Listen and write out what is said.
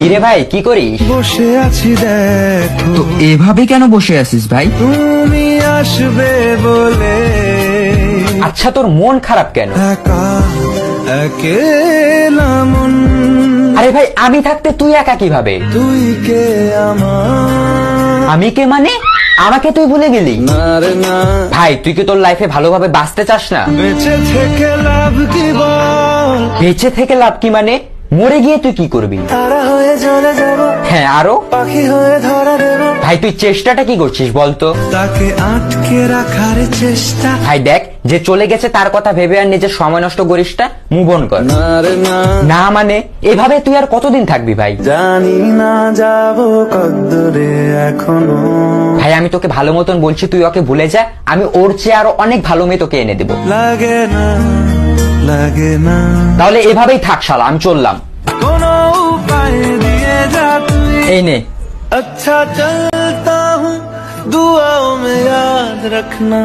কিরে ভাই কি করিস? বসে আছি দেখো, তো এভাবে কেন বসে আছিস ভাই? তুমি আসবে বলে আচ্ছা তোর মন খারাপ কেন? একা একেলা মন, আরে ভাই আমি থাকতে তুই একা কিভাবে? তুই কে আমার? আমি কে মানে? আমাকে তুই ভুলে গেলি? না রে না, ভাই তুই কি তোর লাইফে ভালোভাবে বাঁচতে চাস না? বেঁচে থেকে লাভ কি বল? বেঁচে থেকে লাভ কি মানে? মরে গিয়ে তুই কি করবি? তারা হয়ে চলে যাব, হ্যাঁ আরো? পাখি হয়ে ধরা দেব, ভাই তুই চেষ্টাটা কি করছিস বলতো? তাকে আটকে রাখার চেষ্টা। ভাই দেখ যে চলে গেছে তার কথা ভেবে আর নিজের সময় নষ্ট করিস না, মুভ অন কর। না রে না, না মানে এভাবে তুই আর কতদিন থাকবি ভাই? জানি না যাব কদ্দুরে এখনো। ভাই আমি তোকে ভালো মতন বলছি তুই ওকে ভুলে যা, আমি ওর চেয়ে আরো অনেক ভালো মেয়ে তোকে এনে দেবো। লাগে না, লাগে না, তাহলে এভাবেই থাক শালা, আমি চললাম। কোনো উপায় দিয়ে যা তুই। এই নে। अच्छा चलता हूँ, दुआओं में याद रखना।